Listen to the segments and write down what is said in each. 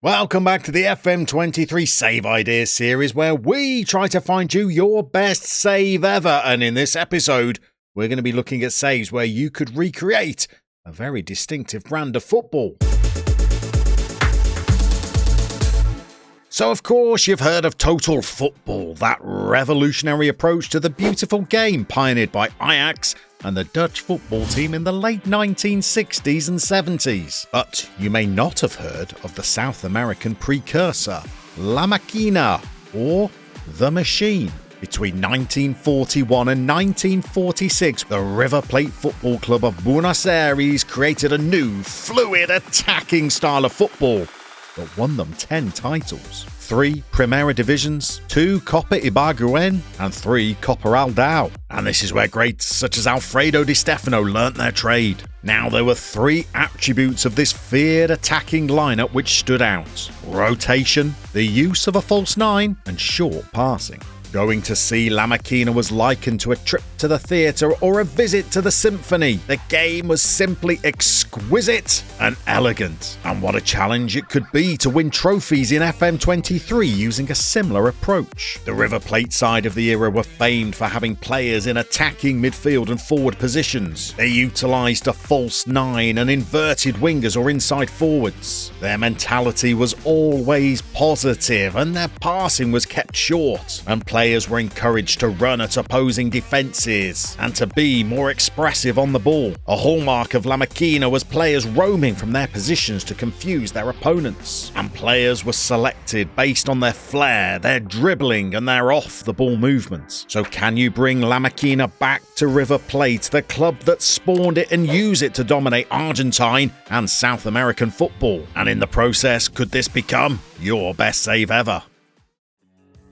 Welcome back to the FM23 Save Ideas series, where we try to find you your best save ever. And in this episode, we're going to be looking at saves where you could recreate a very distinctive brand of football. So of course you've heard of total football, that revolutionary approach to the beautiful game pioneered by Ajax and the Dutch football team in the late 1960s and 70s. But you may not have heard of the South American precursor, La Máquina, or The Machine. Between 1941 and 1946, the River Plate Football Club of Buenos Aires created a new, fluid, attacking style of football that won them 10 titles. 3 Primera Divisions, 2 Copa Ibargüen, and 3 Copa Aldao. And this is where greats such as Alfredo Di Stefano learnt their trade. Now there were 3 attributes of this feared attacking lineup which stood out: rotation, the use of a false 9, and short passing. Going to see La Máquina was likened to a trip to the theatre or a visit to the symphony. The game was simply exquisite and elegant. And what a challenge it could be to win trophies in FM23 using a similar approach. The River Plate side of the era were famed for having players in attacking midfield and forward positions. They utilised a false 9 and inverted wingers or inside forwards. Their mentality was always positive and their passing was kept short, and players were encouraged to run at opposing defences and to be more expressive on the ball. A hallmark of La Máquina was players roaming from their positions to confuse their opponents, and players were selected based on their flair, their dribbling and their off-the-ball movements. So can you bring La Máquina back to River Plate, the club that spawned it, and use it to dominate Argentine and South American football? And in the process, could this become your best save ever?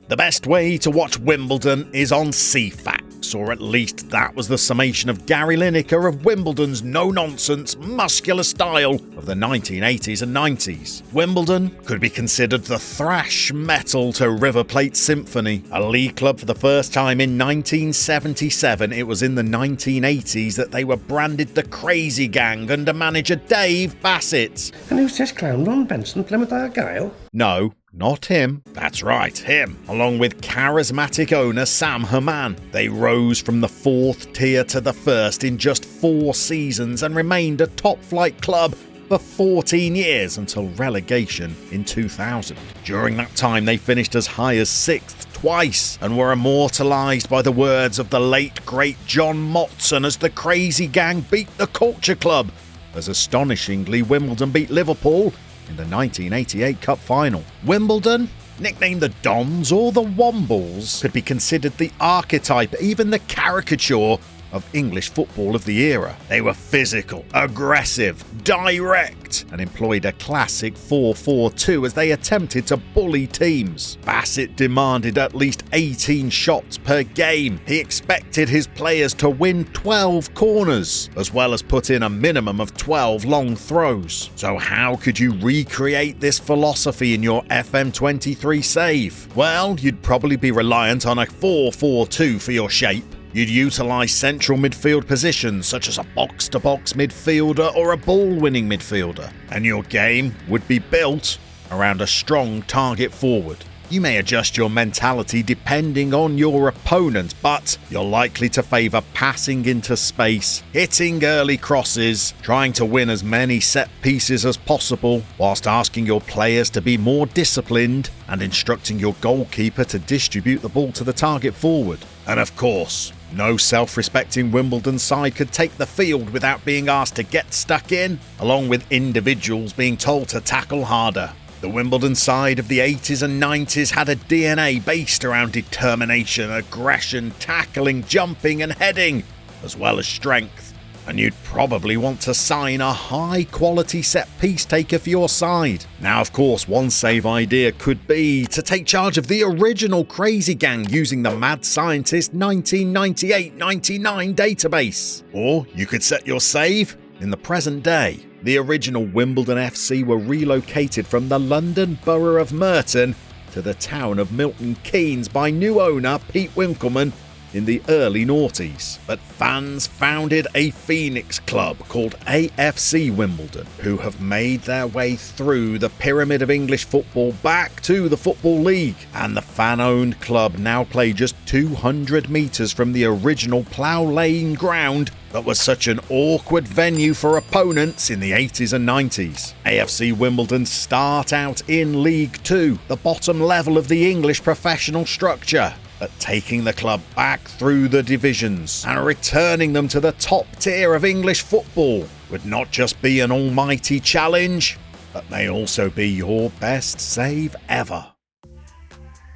The best way to watch Wimbledon is on CFAX, or at least that was the summation of Gary Lineker of Wimbledon's no-nonsense, muscular style of the 1980s and 90s. Wimbledon could be considered the thrash metal to River Plate Symphony, a league club for the first time in 1977. It was in the 1980s that they were branded the Crazy Gang under manager Dave Bassett. And who's this clown, Ron Benson, Plymouth Argyle? No, not him. That's right, him. Along with charismatic owner Sam Herman. They rose from the 4th tier to the 1st in just 4 seasons and remained a top-flight club for 14 years until relegation in 2000. During that time, they finished as high as 6th twice and were immortalised by the words of the late, great John Motson as the Crazy Gang beat the Culture Club, as astonishingly Wimbledon beat Liverpool in the 1988 Cup Final. Wimbledon, nicknamed the Dons or the Wombles, could be considered the archetype, even the caricature of English football of the era. They were physical, aggressive, direct, and employed a classic 4-4-2 as they attempted to bully teams. Bassett demanded at least 18 shots per game. He expected his players to win 12 corners, as well as put in a minimum of 12 long throws. So how could you recreate this philosophy in your FM23 save? Well, you'd probably be reliant on a 4-4-2 for your shape. You'd utilise central midfield positions such as a box-to-box midfielder or a ball-winning midfielder, and your game would be built around a strong target forward. You may adjust your mentality depending on your opponent, but you're likely to favour passing into space, hitting early crosses, trying to win as many set pieces as possible, whilst asking your players to be more disciplined and instructing your goalkeeper to distribute the ball to the target forward. And of course, no self-respecting Wimbledon side could take the field without being asked to get stuck in, along with individuals being told to tackle harder. The Wimbledon side of the 80s and 90s had a DNA based around determination, aggression, tackling, jumping and heading, as well as strength. And you'd probably want to sign a high-quality set-piece taker for your side. Now, of course, one save idea could be to take charge of the original Crazy Gang using the Mad Scientist 1998-99 database. Or you could set your save in the present day. The original Wimbledon FC were relocated from the London borough of Merton to the town of Milton Keynes by new owner Pete Winkleman in the early noughties, but fans founded a Phoenix club called AFC Wimbledon, who have made their way through the pyramid of English football back to the Football League, and the fan-owned club now play just 200 metres from the original Plough Lane ground that was such an awkward venue for opponents in the 80s and 90s. AFC Wimbledon start out in League Two, the bottom level of the English professional structure, but taking the club back through the divisions and returning them to the top tier of English football would not just be an almighty challenge, but may also be your best save ever.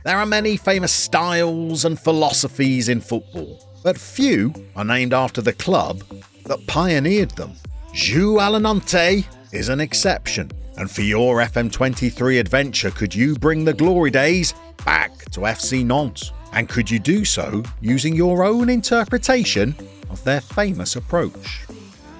There are many famous styles and philosophies in football, but few are named after the club that pioneered them. Jeu à la Nantes is an exception, and for your FM23 adventure, could you bring the glory days back to FC Nantes? And could you do so using your own interpretation of their famous approach?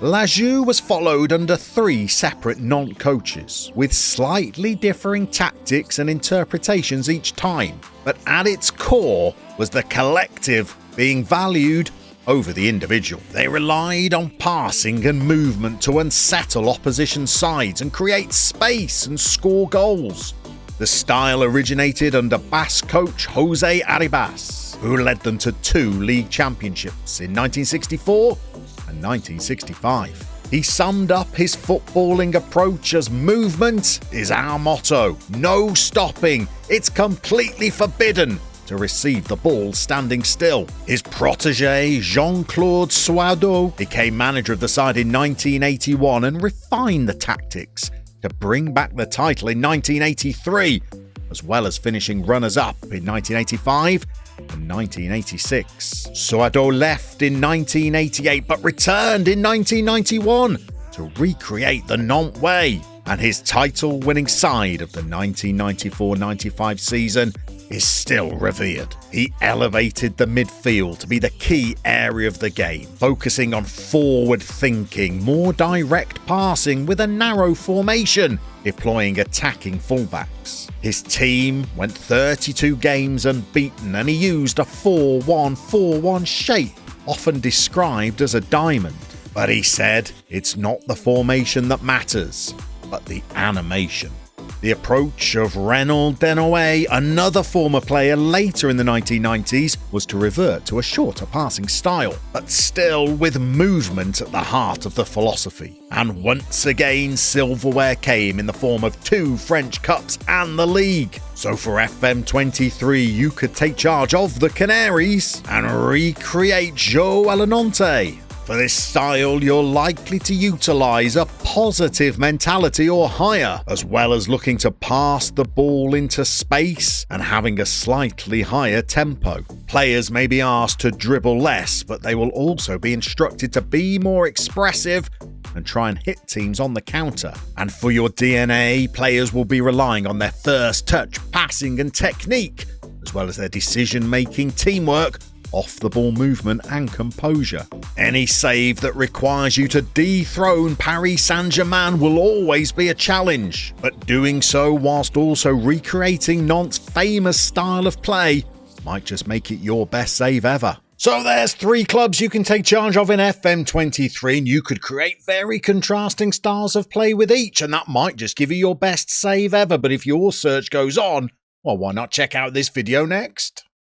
La Jeu was followed under 3 separate Nantes coaches, with slightly differing tactics and interpretations each time, but at its core was the collective being valued over the individual. They relied on passing and movement to unsettle opposition sides and create space and score goals. The style originated under Basque coach Jose Arribas, who led them to 2 league championships in 1964 and 1965. He summed up his footballing approach as "movement is our motto, no stopping, it's completely forbidden to receive the ball standing still." His protégé Jean-Claude Soideau became manager of the side in 1981 and refined the tactics to bring back the title in 1983, as well as finishing runners-up in 1985 and 1986. Soideau left in 1988 but returned in 1991 to recreate the Nantes way, and his title-winning side of the 1994-95 season is still revered. He elevated the midfield to be the key area of the game, focusing on forward thinking, more direct passing with a narrow formation, deploying attacking fullbacks. His team went 32 games unbeaten, and he used a 4-1-4-1 shape, often described as a diamond. But he said it's not the formation that matters, but the animation. The approach of Renaud Denoé, another former player later in the 1990s, was to revert to a shorter passing style, but still with movement at the heart of the philosophy. And once again, silverware came in the form of 2 French Cups and the league. So for FM23, you could take charge of the Canaries and recreate Jeu à la Nantes. For this style, you're likely to utilise a positive mentality or higher, as well as looking to pass the ball into space and having a slightly higher tempo. Players may be asked to dribble less, but they will also be instructed to be more expressive and try and hit teams on the counter. And for your DNA, players will be relying on their first touch, passing and technique, as well as their decision-making, teamwork, off-the-ball movement and composure. Any save that requires you to dethrone Paris Saint-Germain will always be a challenge, but doing so whilst also recreating Nantes' famous style of play might just make it your best save ever. So there's 3 clubs you can take charge of in FM23, and you could create very contrasting styles of play with each, and that might just give you your best save ever. But if your search goes on, well, why not check out this video next?